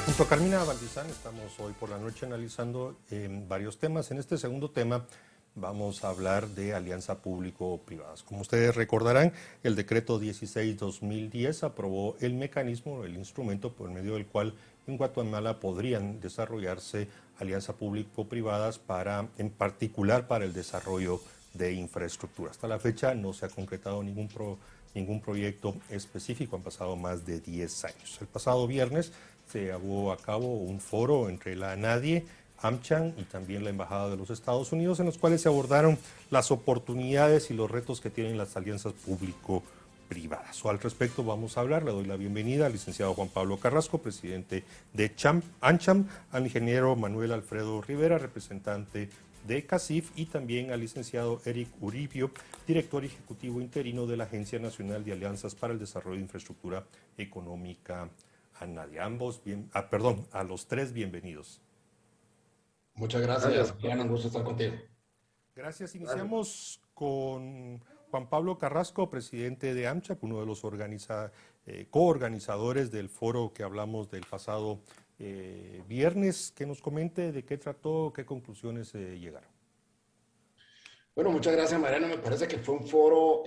Junto a Carmina Valdizán estamos hoy por la noche analizando varios temas. En este segundo tema vamos a hablar de alianza público-privadas. Como ustedes recordarán, el decreto 16-2010 aprobó el mecanismo, el instrumento por medio del cual en Guatemala podrían desarrollarse alianzas público-privadas en particular para el desarrollo de infraestructura. Hasta la fecha no se ha concretado ningún proyecto específico, han pasado más de 10 años. El pasado viernes se llevó a cabo un foro entre la ANADIE, AmCham y también la Embajada de los Estados Unidos, en los cuales se abordaron las oportunidades y los retos que tienen las alianzas público-privadas. Al respecto vamos a hablar. Le doy la bienvenida al licenciado Juan Pablo Carrasco, presidente de AmCham, al ingeniero Manuel Alfredo Rivera, representante de CACIF, y también al licenciado Eric Uribio, director ejecutivo interino de la Agencia Nacional de Alianzas para el Desarrollo de Infraestructura Económica, ANADIE. A los tres bienvenidos. Muchas gracias, Mariano, un gusto estar contigo. Gracias. Iniciamos con Juan Pablo Carrasco, presidente de AmCham, uno de los coorganizadores del foro que hablamos del pasado viernes. Que nos comente de qué trató, qué conclusiones llegaron. Bueno, muchas gracias, Mariano. Me parece que fue un foro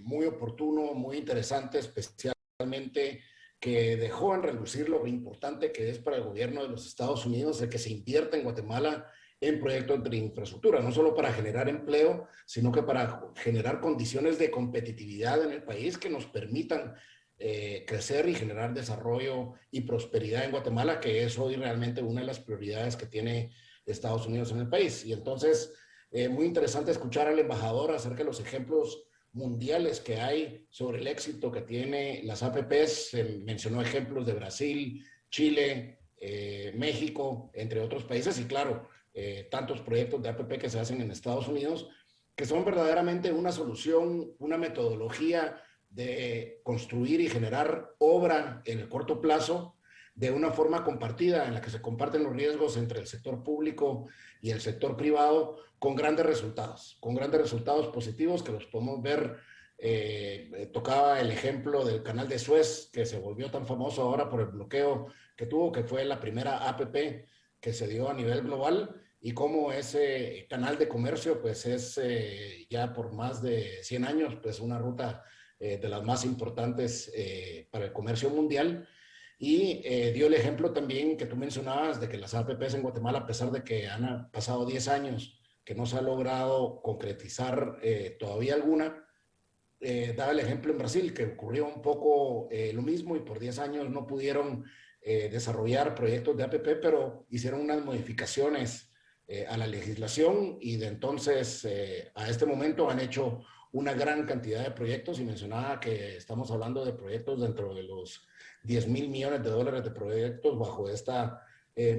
muy oportuno, muy interesante, especialmente que dejó en relucir lo importante que es para el gobierno de los Estados Unidos el que se invierta en Guatemala en proyectos de infraestructura, no solo para generar empleo, sino que para generar condiciones de competitividad en el país que nos permitan crecer y generar desarrollo y prosperidad en Guatemala, que es hoy realmente una de las prioridades que tiene Estados Unidos en el país. Y entonces, muy interesante escuchar al embajador acerca de los ejemplos mundiales que hay sobre el éxito que tiene las APPs. Mencionó ejemplos de Brasil, Chile, México, entre otros países, y claro, tantos proyectos de APP que se hacen en Estados Unidos, que son verdaderamente una solución, una metodología de construir y generar obra en el corto plazo de una forma compartida en la que se comparten los riesgos entre el sector público y el sector privado con grandes resultados positivos que los podemos ver. Tocaba el ejemplo del canal de Suez, que se volvió tan famoso ahora por el bloqueo que tuvo, que fue la primera APP que se dio a nivel global, y cómo ese canal de comercio pues es ya por más de 100 años pues una ruta de las más importantes para el comercio mundial. Y dio el ejemplo también que tú mencionabas de que las APPs en Guatemala, a pesar de que han pasado 10 años, que no se ha logrado concretizar todavía alguna, daba el ejemplo en Brasil, que ocurrió un poco lo mismo y por 10 años no pudieron desarrollar proyectos de APP, pero hicieron unas modificaciones a la legislación y de entonces a este momento han hecho una gran cantidad de proyectos, y mencionaba que estamos hablando de proyectos dentro de los 10,000 millones de dólares de proyectos bajo esta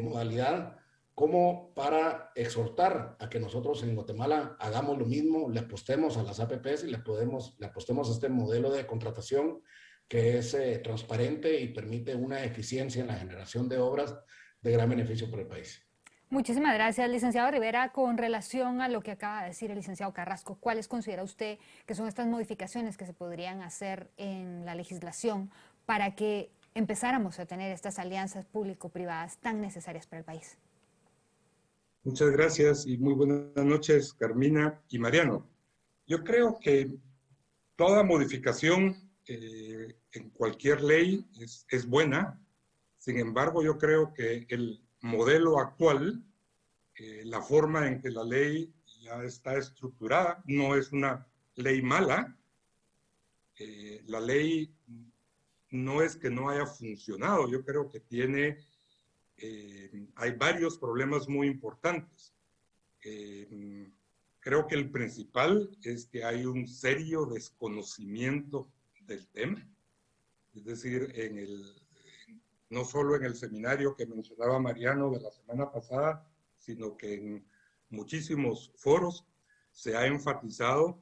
modalidad, como para exhortar a que nosotros en Guatemala hagamos lo mismo, le apostemos a las APPs y le apostemos a este modelo de contratación que es transparente y permite una eficiencia en la generación de obras de gran beneficio para el país. Muchísimas gracias, licenciado Rivera. Con relación a lo que acaba de decir el licenciado Carrasco, ¿cuáles considera usted que son estas modificaciones que se podrían hacer en la legislación para que empezáramos a tener estas alianzas público-privadas tan necesarias para el país? Muchas gracias y muy buenas noches, Carmina y Mariano. Yo creo que toda modificación en cualquier ley es buena. Sin embargo, yo creo que el modelo actual, la forma en que la ley ya está estructurada, no es una ley mala. La ley no es que no haya funcionado, yo creo que hay varios problemas muy importantes. Creo que el principal es que hay un serio desconocimiento del tema. Es decir, no solo en el seminario que mencionaba Mariano de la semana pasada, sino que en muchísimos foros se ha enfatizado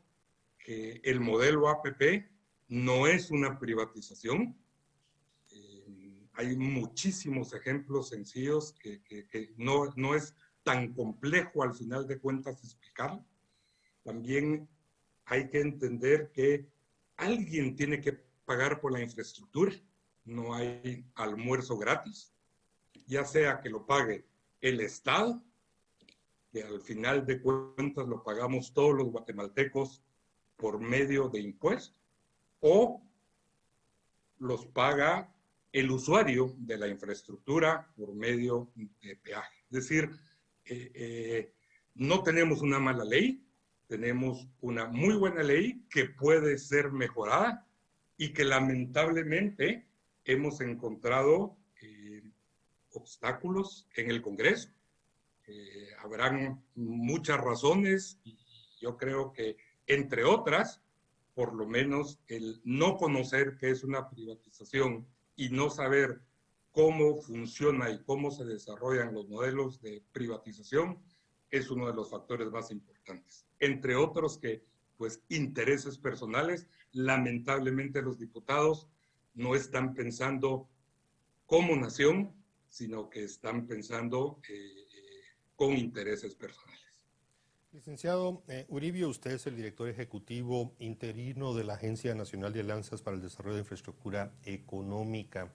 que el modelo APP no es una privatización. Hay muchísimos ejemplos sencillos que no es tan complejo al final de cuentas explicar. También hay que entender que alguien tiene que pagar por la infraestructura. No hay almuerzo gratis. ya sea que lo pague el Estado, que al final de cuentas lo pagamos todos los guatemaltecos por medio de impuestos, o los paga el usuario de la infraestructura por medio de peaje. Es decir, no tenemos una mala ley, tenemos una muy buena ley que puede ser mejorada y que lamentablemente hemos encontrado obstáculos en el Congreso. Habrán muchas razones y yo creo que, entre otras, por lo menos el no conocer qué es una privatización y no saber cómo funciona y cómo se desarrollan los modelos de privatización es uno de los factores más importantes. Entre otros que, pues, intereses personales, lamentablemente los diputados no están pensando como nación, sino que están pensando con intereses personales. Licenciado Uribio, usted es el director ejecutivo interino de la Agencia Nacional de Alianzas para el Desarrollo de Infraestructura Económica.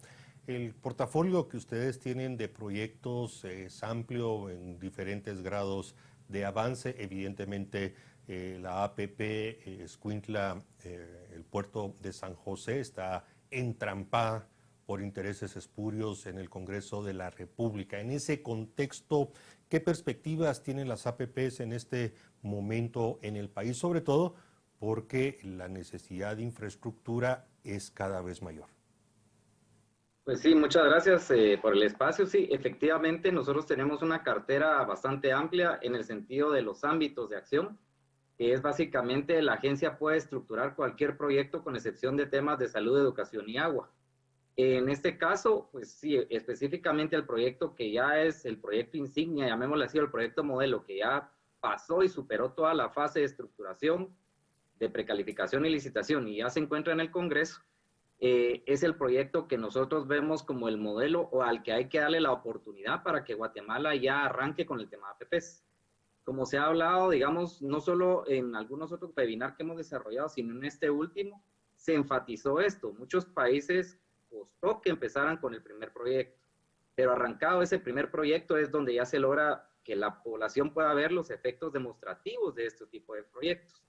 El portafolio que ustedes tienen de proyectos es amplio en diferentes grados de avance. Evidentemente, la APP Escuintla, el puerto de San José, está entrampada por intereses espurios en el Congreso de la República. En ese contexto, ¿qué perspectivas tienen las APPs en este momento en el país? Sobre todo porque la necesidad de infraestructura es cada vez mayor. Pues sí, muchas gracias por el espacio. Sí, efectivamente, nosotros tenemos una cartera bastante amplia en el sentido de los ámbitos de acción, que es básicamente la agencia puede estructurar cualquier proyecto con excepción de temas de salud, educación y agua. En este caso, pues sí, específicamente el proyecto que ya es el proyecto insignia, llamémosle así, el proyecto modelo, que ya pasó y superó toda la fase de estructuración, de precalificación y licitación, y ya se encuentra en el Congreso, es el proyecto que nosotros vemos como el modelo o al que hay que darle la oportunidad para que Guatemala ya arranque con el tema de APPs. Como se ha hablado, digamos, no solo en algunos otros webinars que hemos desarrollado, sino en este último, se enfatizó esto. Muchos países costó que empezaran con el primer proyecto, pero arrancado ese primer proyecto es donde ya se logra que la población pueda ver los efectos demostrativos de este tipo de proyectos.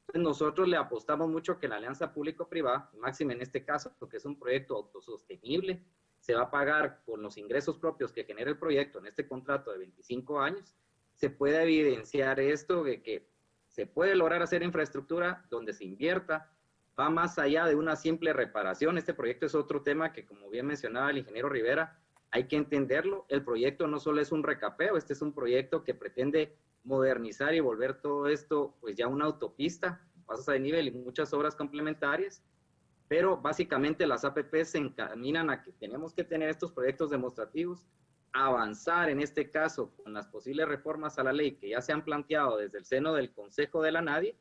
Entonces nosotros le apostamos mucho que la alianza público-privada, máxima en este caso, porque es un proyecto autosostenible, se va a pagar con los ingresos propios que genera el proyecto en este contrato de 25 años, se puede evidenciar esto de que se puede lograr hacer infraestructura donde se invierta, va más allá de una simple reparación. Este proyecto es otro tema que, como bien mencionaba el ingeniero Rivera, hay que entenderlo. El proyecto no solo es un recapeo, este es un proyecto que pretende modernizar y volver todo esto, pues ya una autopista, pasos a nivel y muchas obras complementarias, pero básicamente las APP se encaminan a que tenemos que tener estos proyectos demostrativos, avanzar en este caso con las posibles reformas a la ley que ya se han planteado desde el seno del Consejo de la NADIE,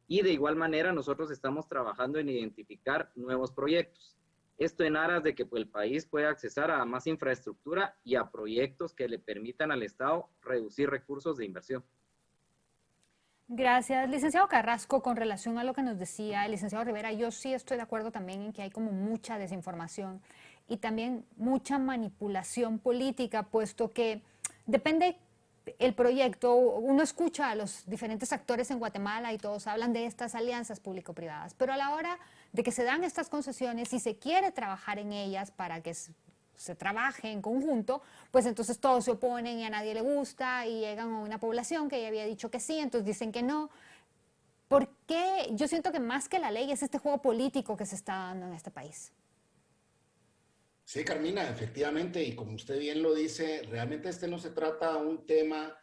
y de igual manera nosotros estamos trabajando en identificar nuevos proyectos. Esto en aras de que pues, el país pueda accesar a más infraestructura y a proyectos que le permitan al Estado reducir recursos de inversión. Gracias, licenciado Carrasco. Con relación a lo que nos decía el licenciado Rivera, yo sí estoy de acuerdo también en que hay como mucha desinformación y también mucha manipulación política, puesto que depende el proyecto, uno escucha a los diferentes actores en Guatemala y todos hablan de estas alianzas público-privadas, pero a la hora de que se dan estas concesiones y se quiere trabajar en ellas para que se trabaje en conjunto, pues entonces todos se oponen y a nadie le gusta y llegan a una población que ya había dicho que sí, entonces dicen que no. ¿Por qué? Yo siento que más que la ley es este juego político que se está dando en este país. Sí, Carmina, efectivamente, y como usted bien lo dice, realmente no se trata un tema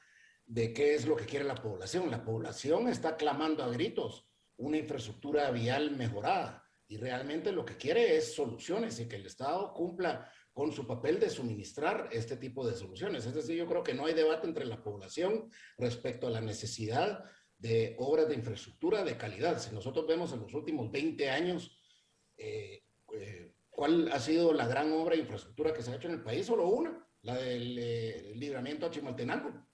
de qué es lo que quiere la población. La población está clamando a gritos una infraestructura vial mejorada y realmente lo que quiere es soluciones y que el Estado cumpla con su papel de suministrar este tipo de soluciones. Es decir, yo creo que no hay debate entre la población respecto a la necesidad de obras de infraestructura de calidad. Si nosotros vemos en los últimos 20 años, ¿cuál ha sido la gran obra de infraestructura que se ha hecho en el país? Solo una, la del libramiento a Chimaltenango.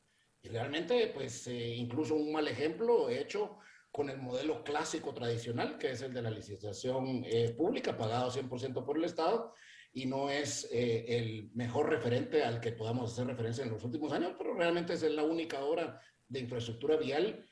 Y realmente, pues, incluso un mal ejemplo hecho con el modelo clásico tradicional, que es el de la licitación pública, pagado 100% por el Estado, y no es el mejor referente al que podamos hacer referencia en los últimos años, pero realmente es la única obra de infraestructura vial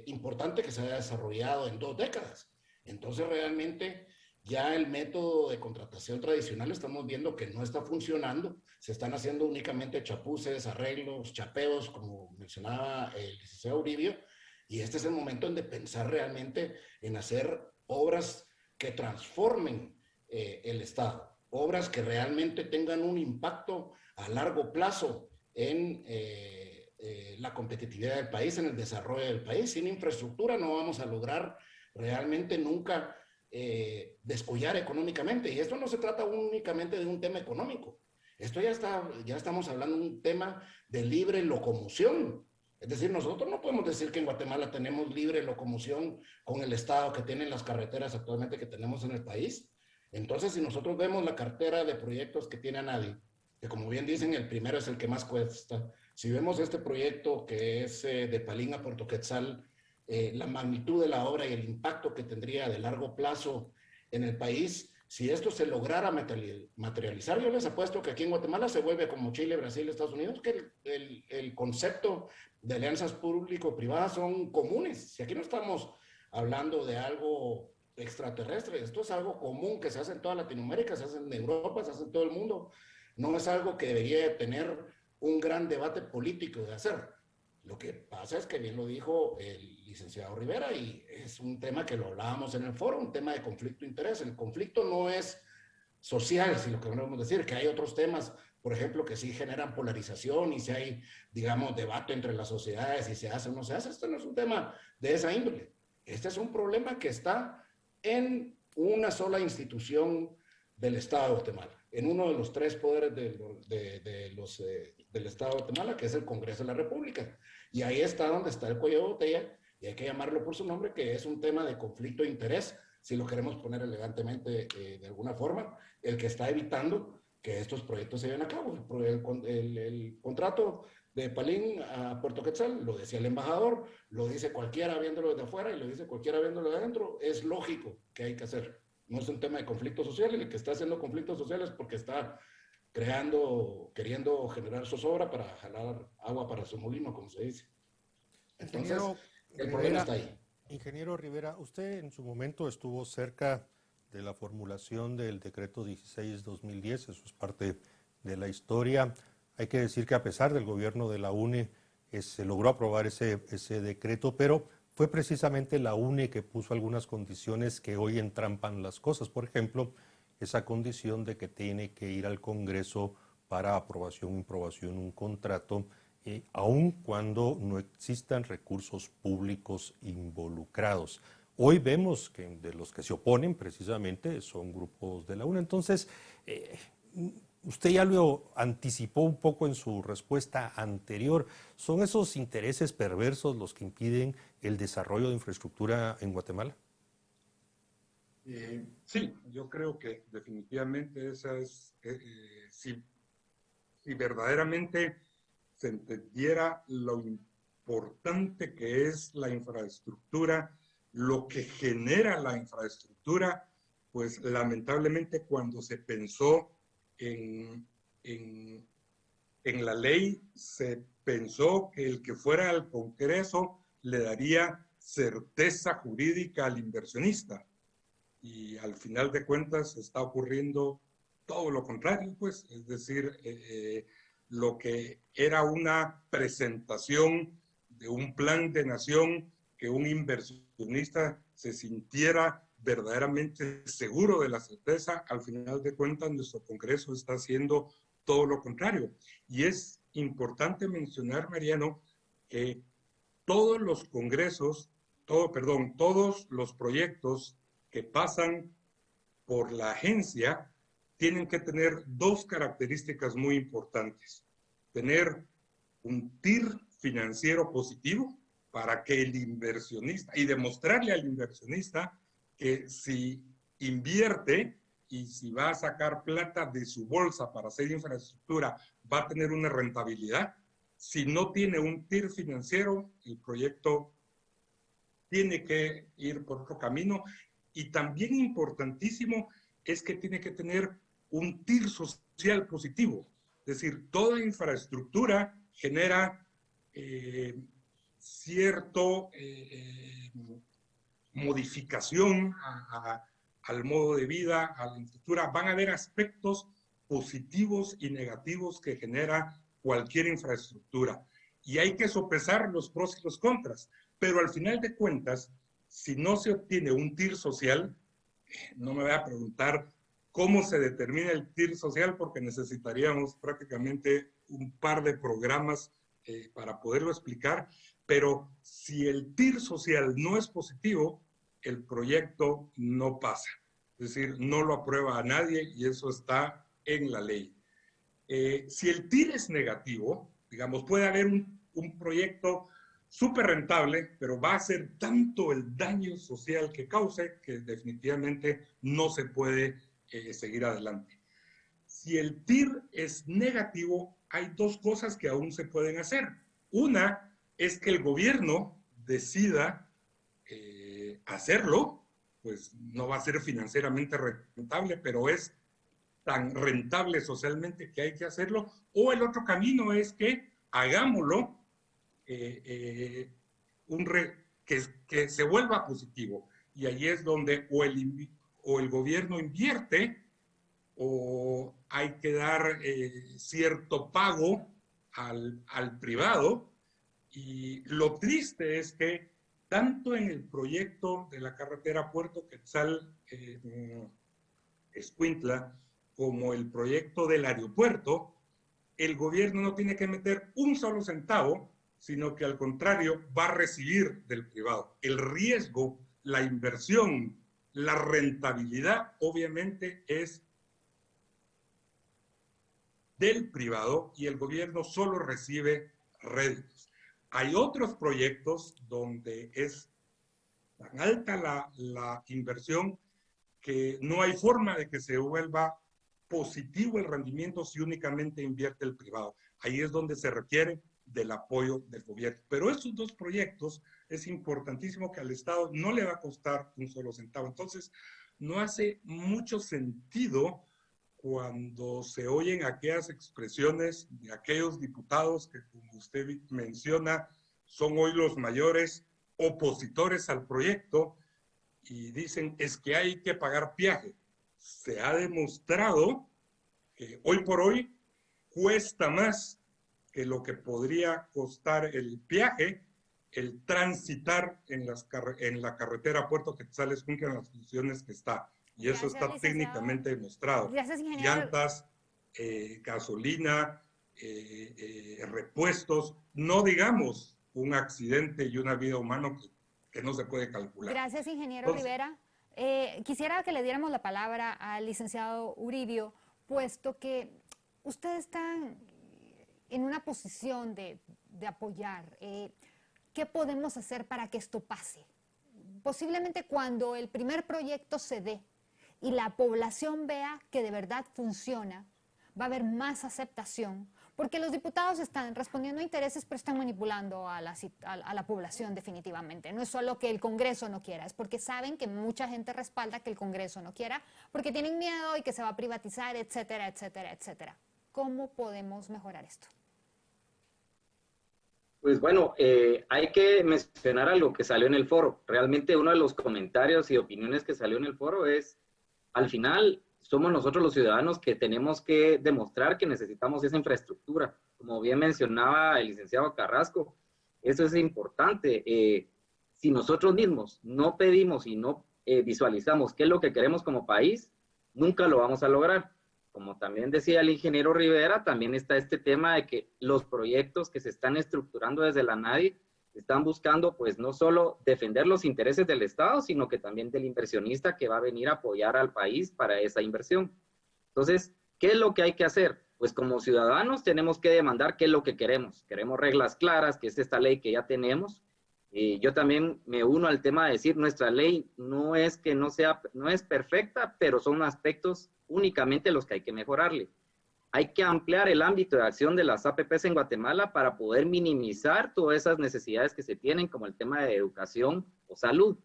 importante que se ha desarrollado en 2 décadas. Entonces realmente ya el método de contratación tradicional estamos viendo que no está funcionando, se están haciendo únicamente chapuces, arreglos, chapeos, como mencionaba el licenciado Uribe, y este es el momento de pensar realmente en hacer obras que transformen el Estado, obras que realmente tengan un impacto a largo plazo en la competitividad del país, en el desarrollo del país. Sin infraestructura no vamos a lograr realmente nunca descollar económicamente. Y esto no se trata únicamente de un tema económico. Esto ya estamos hablando de un tema de libre locomoción. Es decir, nosotros no podemos decir que en Guatemala tenemos libre locomoción con el estado que tienen las carreteras actualmente que tenemos en el país. Entonces, si nosotros vemos la cartera de proyectos que tiene ANADI, que como bien dicen, el primero es el que más cuesta. Si vemos este proyecto que es de Palín a Puerto Quetzal, la magnitud de la obra y el impacto que tendría de largo plazo en el país, si esto se lograra materializar, yo les apuesto que aquí en Guatemala se vuelve como Chile, Brasil, Estados Unidos, que el concepto de alianzas público-privadas son comunes. Si aquí no estamos hablando de algo extraterrestre, esto es algo común que se hace en toda Latinoamérica, se hace en Europa, se hace en todo el mundo. No es algo que debería tener un gran debate político de hacer. Lo que pasa es que bien lo dijo el licenciado Rivera y es un tema que lo hablábamos en el foro, un tema de conflicto de interés. El conflicto no es social, si lo que queremos decir, que hay otros temas, por ejemplo, que sí generan polarización y si hay, digamos, debate entre las sociedades, si se hace o no se hace. Este no es un tema de esa índole. Este es un problema que está en una sola institución del Estado de Guatemala, en uno de los 3 poderes del Estado de Guatemala, que es el Congreso de la República. Y ahí está donde está el cuello de botella, y hay que llamarlo por su nombre, que es un tema de conflicto de interés, si lo queremos poner elegantemente de alguna forma, el que está evitando que estos proyectos se lleven a cabo. El contrato de Palín a Puerto Quetzal, lo decía el embajador, lo dice cualquiera viéndolo desde afuera y lo dice cualquiera viéndolo de adentro, es lógico que hay que hacer. No es un tema de conflicto social, el que está haciendo conflictos sociales porque está queriendo generar zozobra para jalar agua para su molino, como se dice. Entonces, el problema está ahí. Ingeniero Rivera, usted en su momento estuvo cerca de la formulación del decreto 16-2010, eso es parte de la historia. Hay que decir que a pesar del gobierno de la UNE, se logró aprobar ese decreto, pero fue precisamente la UNE que puso algunas condiciones que hoy entrampan las cosas. Por ejemplo, esa condición de que tiene que ir al Congreso para aprobación o improbación un contrato, aun cuando no existan recursos públicos involucrados. Hoy vemos que de los que se oponen precisamente son grupos de la UNE. Entonces, usted ya lo anticipó un poco en su respuesta anterior. ¿Son esos intereses perversos los que impiden el desarrollo de infraestructura en Guatemala? Sí, yo creo que definitivamente esa es, si verdaderamente se entendiera lo importante que es la infraestructura, lo que genera la infraestructura, pues lamentablemente cuando se pensó en la ley, se pensó que el que fuera al Congreso le daría certeza jurídica al inversionista. Y al final de cuentas está ocurriendo todo lo contrario, pues, es decir, lo que era una presentación de un plan de nación, que un inversionista se sintiera verdaderamente seguro de la certeza, al final de cuentas nuestro Congreso está haciendo todo lo contrario. Y es importante mencionar, Mariano, que todos los congresos, todos los proyectos que pasan por la agencia tienen que tener 2 características muy importantes. Tener un TIR financiero positivo para que el inversionista, y demostrarle al inversionista que si invierte y si va a sacar plata de su bolsa para hacer infraestructura, va a tener una rentabilidad. Si no tiene un TIR financiero, el proyecto tiene que ir por otro camino. Y también importantísimo es que tiene que tener un TIR social positivo. Es decir, toda infraestructura genera cierto modificación al modo de vida, a la infraestructura. Van a haber aspectos positivos y negativos que genera cualquier infraestructura. Y hay que sopesar los pros y los contras. Pero al final de cuentas, si no se obtiene un TIR social, no me voy a preguntar cómo se determina el TIR social, porque necesitaríamos prácticamente un par de programas para poderlo explicar, pero si el TIR social no es positivo, el proyecto no pasa. Es decir, no lo aprueba a nadie y eso está en la ley. Si el TIR es negativo, digamos, puede haber un proyecto súper rentable, pero va a ser tanto el daño social que cause que definitivamente no se puede seguir adelante. Si el TIR es negativo, hay dos cosas que aún se pueden hacer. Una es que el gobierno decida hacerlo, pues no va a ser financieramente rentable, pero es tan rentable socialmente que hay que hacerlo. O el otro camino es que hagámoslo, que se vuelva positivo. Y ahí es donde o el gobierno invierte o hay que dar cierto pago al privado. Y lo triste es que tanto en el proyecto de la carretera Puerto Quetzal-Escuintla como el proyecto del aeropuerto, el gobierno no tiene que meter un solo centavo, sino que al contrario va a recibir del privado. El riesgo, la inversión, la rentabilidad obviamente es del privado y el gobierno solo recibe réditos. Hay otros proyectos donde es tan alta la inversión que no hay forma de que se vuelva positivo el rendimiento si únicamente invierte el privado. Ahí es donde se requiere del apoyo del gobierno. Pero estos dos proyectos es importantísimo que al Estado no le va a costar un solo centavo. Entonces, no hace mucho sentido cuando se oyen aquellas expresiones de aquellos diputados que, como usted menciona, son hoy los mayores opositores al proyecto y dicen es que hay que pagar peaje. Se ha demostrado que hoy por hoy cuesta más que lo que podría costar el peaje, el transitar en la carretera Puerto Quetzal-Escuintla en las condiciones que está. Y eso está técnicamente demostrado. Gracias, ingeniero. Llantas, gasolina, repuestos, no digamos un accidente y una vida humana que no se puede calcular. Gracias, ingeniero Rivera. Quisiera que le diéramos la palabra al licenciado Uridio, puesto que ustedes están en una posición de apoyar. ¿Qué podemos hacer para que esto pase? Posiblemente cuando el primer proyecto se dé y la población vea que de verdad funciona, va a haber más aceptación, porque los diputados están respondiendo a intereses, pero están manipulando a la población definitivamente. No es solo que el Congreso no quiera, es porque saben que mucha gente respalda que el Congreso no quiera, porque tienen miedo y que se va a privatizar, etcétera, etcétera, etcétera. ¿Cómo podemos mejorar esto? Pues bueno, hay que mencionar algo que salió en el foro. Realmente uno de los comentarios y opiniones que salió en el foro es, al final, somos nosotros los ciudadanos que tenemos que demostrar que necesitamos esa infraestructura. Como bien mencionaba el licenciado Carrasco, eso es importante. Si nosotros mismos no pedimos y no visualizamos qué es lo que queremos como país, nunca lo vamos a lograr. Como también decía el ingeniero Rivera, también está este tema de que los proyectos que se están estructurando desde la NADI están buscando, pues, no solo defender los intereses del Estado, sino que también del inversionista que va a venir a apoyar al país para esa inversión. Entonces, ¿qué es lo que hay que hacer? Pues como ciudadanos tenemos que demandar qué es lo que queremos. Queremos reglas claras, que es esta ley que ya tenemos. Yo también me uno al tema de decir, nuestra ley no es que no es perfecta, pero son aspectos únicamente los que hay que mejorarle. Hay que ampliar el ámbito de acción de las APPs en Guatemala para poder minimizar todas esas necesidades que se tienen, como el tema de educación o salud.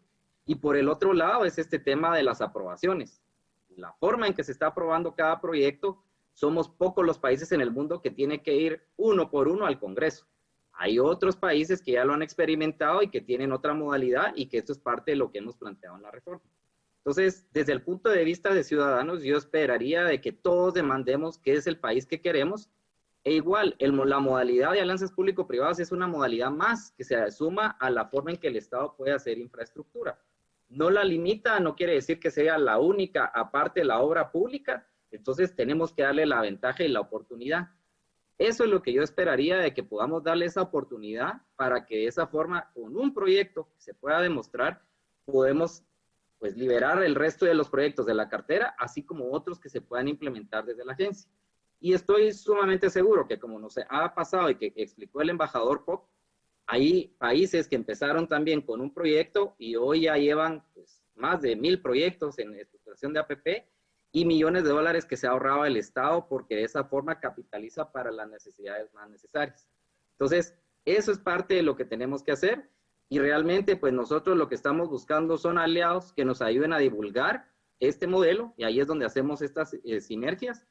Y por el otro lado es este tema de las aprobaciones. la forma en que se está aprobando cada proyecto, somos pocos los países en el mundo que tienen que ir uno por uno al Congreso. Hay otros países que ya lo han experimentado y que tienen otra modalidad y que esto es parte de lo que hemos planteado en la reforma. Entonces, desde el punto de vista de ciudadanos, yo esperaría de que todos demandemos qué es el país que queremos. E igual, la modalidad de alianzas público-privadas es una modalidad más que se suma a la forma en que el Estado puede hacer infraestructura. No la limita, no quiere decir que sea la única, aparte de la obra pública, entonces tenemos que darle la ventaja y la oportunidad. Eso es lo que yo esperaría, de que podamos darle esa oportunidad para que de esa forma, con un proyecto que se pueda demostrar, podemos pues liberar el resto de los proyectos de la cartera, así como otros que se puedan implementar desde la agencia. Y estoy sumamente seguro que, como nos ha pasado y que explicó el embajador Pop, hay países que empezaron también con un proyecto y hoy ya llevan pues, más de 1000 proyectos en estructuración de APP y millones de dólares que se ha ahorrado el Estado, porque de esa forma capitaliza para las necesidades más necesarias. Entonces, eso es parte de lo que tenemos que hacer. Y realmente, pues nosotros lo que estamos buscando son aliados que nos ayuden a divulgar este modelo, y ahí es donde hacemos estas sinergias.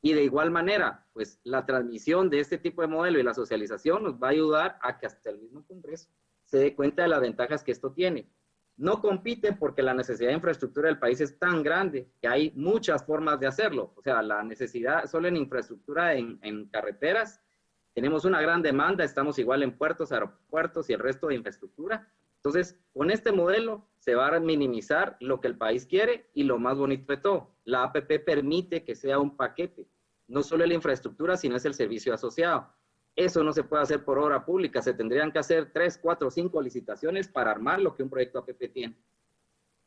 Y de igual manera, pues la transmisión de este tipo de modelo y la socialización nos va a ayudar a que hasta el mismo Congreso se dé cuenta de las ventajas que esto tiene. No compite porque la necesidad de infraestructura del país es tan grande que hay muchas formas de hacerlo. O sea, la necesidad solo en infraestructura en carreteras, tenemos una gran demanda, estamos igual en puertos, aeropuertos y el resto de infraestructura. Entonces, con este modelo se va a minimizar lo que el país quiere y lo más bonito de todo, la APP permite que sea un paquete, no solo la infraestructura, sino es el servicio asociado. Eso no se puede hacer por obra pública, se tendrían que hacer 3, 4, 5 licitaciones para armar lo que un proyecto APP tiene.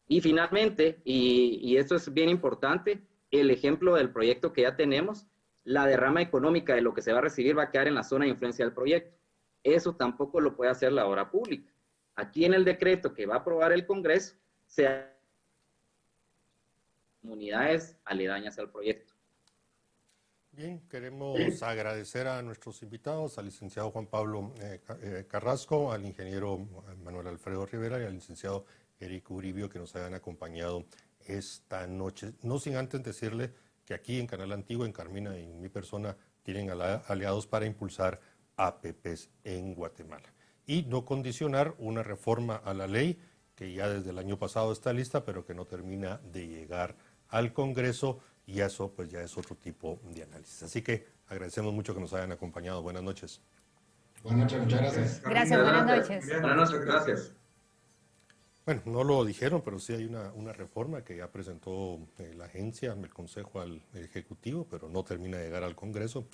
Y finalmente, y esto es bien importante, el ejemplo del proyecto que ya tenemos, la derrama económica de lo que se va a recibir va a quedar en la zona de influencia del proyecto. Eso tampoco lo puede hacer la obra pública. Aquí en el decreto que va a aprobar el Congreso, se comunidades aledañas al proyecto. Bien, queremos agradecer a nuestros invitados, al licenciado Juan Pablo Carrasco, al ingeniero Manuel Alfredo Rivera y al licenciado Eric Uribio, que nos hayan acompañado esta noche. No sin antes decirle que aquí en Canal Antiguo, en Carmina y en mi persona, tienen aliados para impulsar APPs en Guatemala. Y no condicionar una reforma a la ley que ya desde el año pasado está lista, pero que no termina de llegar al Congreso, y eso pues ya es otro tipo de análisis. Así que agradecemos mucho que nos hayan acompañado. Buenas noches. Buenas noches, muchas gracias. Gracias, buenas noches. Buenas noches, gracias. Bueno, no lo dijeron, pero sí hay una reforma que ya presentó la agencia, el Consejo al Ejecutivo, pero no termina de llegar al Congreso.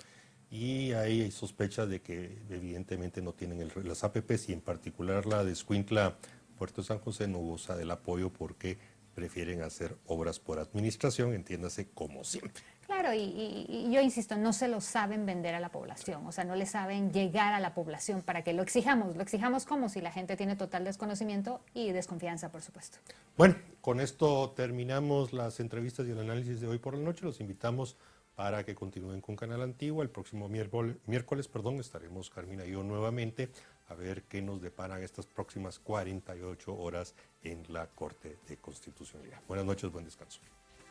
Y hay sospechas de que evidentemente no tienen las APPs, y en particular la de Escuintla Puerto San José no goza del apoyo porque prefieren hacer obras por administración, entiéndase, como siempre. Claro, y yo insisto, no se lo saben vender a la población, o sea, no le saben llegar a la población para que lo exijamos como si la gente tiene total desconocimiento y desconfianza, por supuesto. Bueno, con esto terminamos las entrevistas y el análisis de hoy por la noche. Los invitamos para que continúen con Canal Antiguo. El próximo miércoles, estaremos Carmina y yo nuevamente a ver qué nos deparan estas próximas 48 horas en la Corte de Constitucionalidad. Buenas noches, buen descanso.